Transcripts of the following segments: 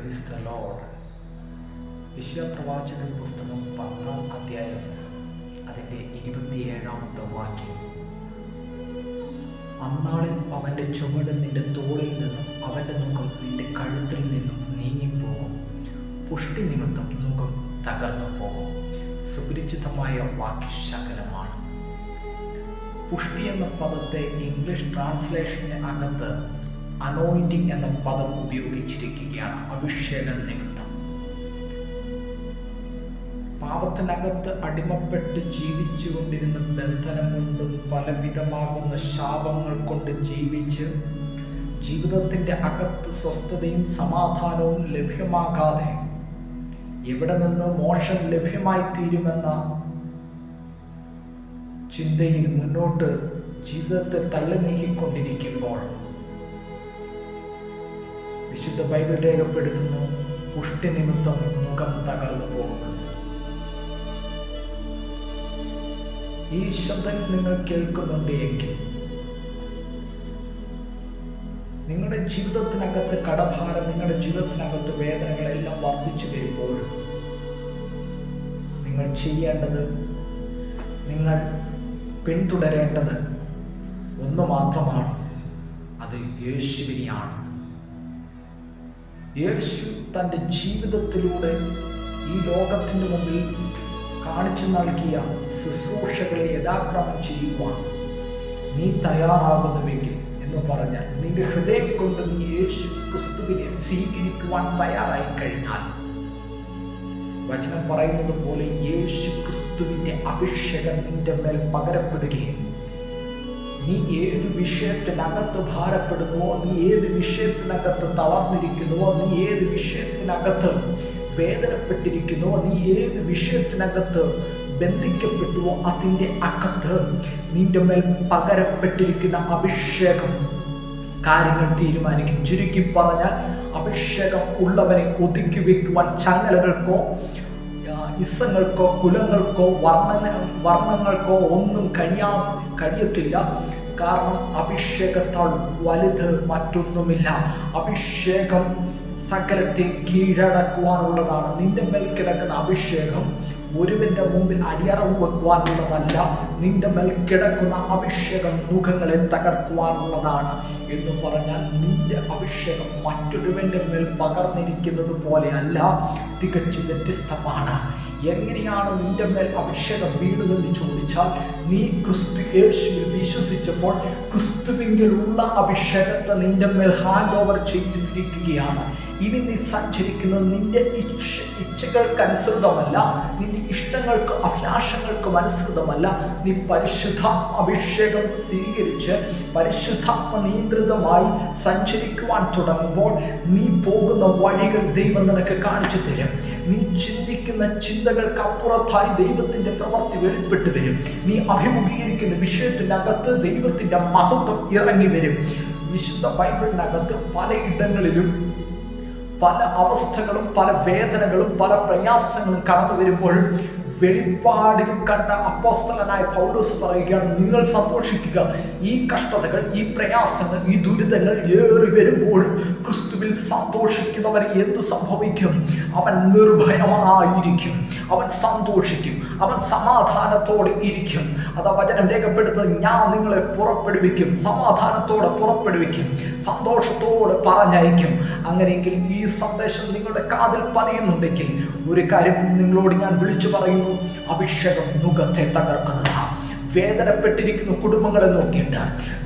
Praise the Lord. യെശയ്യാ പുസ്തകം 10-ാം അധ്യായം അതിൻ്റെ 27-ാമത്തെ വാക്യം. അന്നാളിൽ അവൻ്റെ ചുമട് നിന്റെ തോളിൽ നിന്നും അവൻ്റെ മുഖം നിന്റെ കഴുത്തിൽ നിന്നും നീങ്ങിപ്പോകും. പുഷ്ടി നിമിത്തം മുഖം തകർന്നു പോകും. സുപരിചിതമായ വാക്യശകലമാണ്. പുഷ്ടി എന്ന പദത്തെ ഇംഗ്ലീഷ് ട്രാൻസ്ലേഷന് അകത്ത് അനോയിന്റിങ് എന്ന പദം ഉപയോഗിച്ചിരിക്കുകയാണ്. അഭിഷേകം നിമിത്തം പാപത്തിനകത്ത് അടിമപ്പെട്ട് ജീവിച്ചു കൊണ്ടിരുന്ന ബന്ധനം കൊണ്ടും പലവിധമാകുന്ന ശാപങ്ങൾ കൊണ്ട് ജീവിച്ച് ജീവിതത്തിൻ്റെ അകത്ത് സ്വസ്ഥതയും സമാധാനവും ലഭ്യമാകാതെ എവിടെ നിന്ന് മോക്ഷം ലഭ്യമായി തീരുമെന്ന ചിന്തയിൽ മുന്നോട്ട് ജീവിതത്തെ തള്ളി നീക്കിക്കൊണ്ടിരിക്കുമ്പോൾ വിശുദ്ധ ബൈബിൾ രേഖപ്പെടുത്തുന്നു, പുഷ്ടി നിമിത്തം മുഖം തകർന്നു പോകുന്നു. ഈ ശബ്ദം നിങ്ങൾ കേൾക്കുന്നുണ്ട് എങ്കിൽ നിങ്ങളുടെ ജീവിതത്തിനകത്ത് കടഭാരം, നിങ്ങളുടെ ജീവിതത്തിനകത്ത് വേദനകളെല്ലാം വർദ്ധിച്ചു വരുമ്പോഴും നിങ്ങൾ ചെയ്യേണ്ടത്, നിങ്ങൾ പിന്തുടരേണ്ടത് ഒന്ന് മാത്രമാണ്. അത് യേശുവിനെയാണ്. യേശു തൻ്റെ ജീവിതത്തിലൂടെ ഈ ലോകത്തിൻ്റെ മുമ്പിൽ കാണിച്ചു നൽകിയ ശുശ്രൂഷകളെ യഥാക്രമം ചെയ്യുവാൻ നീ തയ്യാറാകുന്നുവെങ്കിൽ എന്ന് പറഞ്ഞാൽ നിന്റെ ഹൃദയം കൊണ്ട് നീ യേശു ക്രിസ്തുവിനെ സ്വീകരിക്കുവാൻ തയ്യാറായി കഴിഞ്ഞാൽ, വചനം പറയുന്നത് പോലെ യേശു ക്രിസ്തുവിൻ്റെ അഭിഷേകം നിന്റെ മേൽ പകരപ്പെടുകയും നീ ഏത് വിഷയത്തിനകത്ത് ഭാരപ്പെടുന്നുവോ, നീ ഏത് വിഷയത്തിനകത്ത് തളർന്നിരിക്കുന്നുവോ, നീ ഏത് വിഷയത്തിനകത്ത് വേദനപ്പെട്ടിരിക്കുന്നുവോ, നീ ഏത് വിഷയത്തിനകത്ത് ബന്ധിക്കപ്പെട്ടുവോ, അതിൻ്റെ അകത്ത് നിന്റെ മേൽ പകരപ്പെട്ടിരിക്കുന്ന അഭിഷേകം കാര്യങ്ങൾ തീരുമാനിക്കും. ചുരുക്കി പറഞ്ഞാൽ, അഭിഷേകം ഉള്ളവനെ ഒതുക്കി വെക്കുവാൻ ചങ്ങലകൾക്കോ ഇസങ്ങൾക്കോ കുലങ്ങൾക്കോ വർണ്ണങ്ങൾക്കോ ഒന്നും കഴിയത്തില്ല. കാരണം അഭിഷേകത്താൽ വലുത് മറ്റൊന്നുമില്ല. അഭിഷേകം സകലത്തെ കീഴടക്കുവാനുള്ളതാണ്. നിന്റെ മേൽ കിടക്കുന്ന അഭിഷേകം ഒരുവന്റെ മുമ്പിൽ അടിയറവ് വെക്കുവാനുള്ളതല്ല. നിന്റെ മേൽ കിടക്കുന്ന അഭിഷേകം മുഖങ്ങളെ തകർക്കുവാനുള്ളതാണ്. എന്ന് പറഞ്ഞാൽ നിന്റെ അഭിഷേകം മറ്റൊരുവന്റെ മേൽ പകർന്നിരിക്കുന്നത് പോലെയല്ല, തികച്ചും വ്യത്യസ്തമാണ്. എങ്ങനെയാണ് നിന്റെ മേൽ അഭിഷേകം വീണതെന്ന് ചോദിച്ചാൽ, നീ ക്രിസ്തു യേശുവിൽ വിശ്വസിച്ചപ്പോൾ ക്രിസ്തുവിലുള്ള അഭിഷേകത്തെ നിന്റെ മേൽ ഹാൻഡ് ഓവർ ചെയ്തിരിക്കുകയാണ്. ഇനി നീ സഞ്ചരിക്കുന്നത് നിന്റെ ഇച്ഛകൾക്കനുസൃതമല്ല, നിന്റെ ഇഷ്ടങ്ങൾക്ക് അഭിലാഷങ്ങൾക്കും അനുസൃതമല്ല. നീ പരിശുദ്ധ അഭിഷേകം സ്വീകരിച്ച് പരിശുദ്ധാത്മ നിയന്ത്രിതമായി സഞ്ചരിക്കുവാൻ തുടങ്ങുമ്പോൾ നീ പോകുന്ന വഴികൾ ദൈവം നിനക്ക് കാണിച്ചു തരും. നീ ചിന്തിക്കുന്ന ചിന്തകൾക്ക് അപ്പുറത്തായി ദൈവത്തിന്റെ പ്രവൃത്തി വെളിപ്പെട്ടു വരും. നീ അഭിമുഖീകരിക്കുന്ന വിഷയത്തിനകത്ത് ദൈവത്തിന്റെ മഹത്വം ഇറങ്ങി വരും. വിശുദ്ധ ബൈബിളിനകത്ത് പലയിടങ്ങളിലും പല അവസ്ഥകളും പല വേദനകളും പല പ്രയാസങ്ങളും കടന്നു വരുമ്പോഴും വെളിപ്പാടിൽ കണ്ട അപ്പോസ്തലനായ പൗലോസ് പറയുകയാണ്, നിങ്ങൾ സന്തോഷിക്കുക. ഈ കഷ്ടതകൾ, ഈ പ്രയാസങ്ങൾ, ഈ ദുരിതങ്ങൾ ഏറി വരുമ്പോഴും ക്രിസ്തുവിൽ സന്തോഷിക്കുന്നവൻ എന്ത് സംഭവിക്കും? അവൻ നിർഭയമായിരിക്കും, അവൻ സന്തോഷിക്കും, അവൻ സമാധാനത്തോടെ ഇരിക്കും. അതാ വചനം രേഖപ്പെടുത്തുന്നത്, ഞാൻ നിങ്ങളെ പുറപ്പെടുവിക്കും, സമാധാനത്തോടെ പുറപ്പെടുവിക്കും, സന്തോഷത്തോടെ പറഞ്ഞയക്കും. അങ്ങനെയെങ്കിൽ ഈ സന്ദേശം നിങ്ങളുടെ കാതിൽ പതിയുന്നുണ്ടെങ്കിൽ ഒരു കാര്യം നിങ്ങളോട് ഞാൻ വിളിച്ചു പറയുന്നു, അഭിഷേകം മുഖത്തെ തകർക്കുന്നതാണ്. വേദനപ്പെട്ടിരിക്കുന്ന കുടുംബങ്ങളെ നോക്കിയിട്ട്,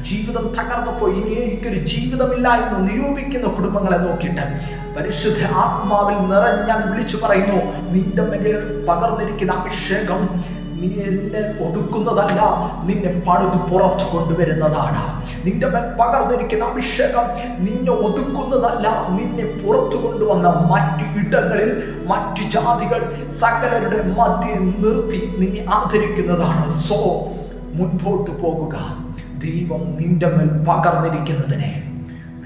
ജീവിതം തകർന്നപ്പോൾ ഇനി എനിക്കൊരു ജീവിതമില്ല എന്ന് നിരൂപിക്കുന്ന കുടുംബങ്ങളെ നോക്കിയിട്ട് പരിശുദ്ധ ആത്മാവിൽ നിറഞ്ഞ് ഞാൻ വിളിച്ചു പറയുന്നു, നിന്റെ മേൽ പകർന്നിരിക്കുന്ന അഭിഷേകം നിന്നെ ഒതുക്കുന്നതല്ല, നിന്നെ പണിത് പുറത്തു കൊണ്ടുവരുന്നതാണ്. നിന്റെ മേൽ പകർന്നിരിക്കുന്ന അഭിഷേകം നിന്നെ ഒതുക്കുന്നതല്ല, നിന്നെ പുറത്തു കൊണ്ടുവന്ന മറ്റു ഇടങ്ങളിൽ മറ്റു ജാതികൾ സകലരുടെ മധ്യേ നിർത്തി നിന്നെ ആദരിക്കുന്നതാണ്. സോ മുൻപോട്ട് പോകുക. ദൈവം നിന്റെ മേൽ പകർന്നിരിക്കുന്നതിനെ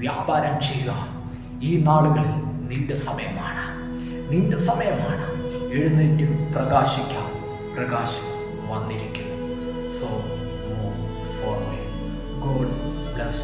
വ്യാപാരം ചെയ്യുക. ഈ നാളുകളിൽ നിന്റെ സമയമാണ്, നിന്റെ സമയമാണ്. എഴുന്നേറ്റ് പ്രകാശിക്കാം. പ്രകാശം വന്നിരിക്കുന്നു. So move forward. God bless.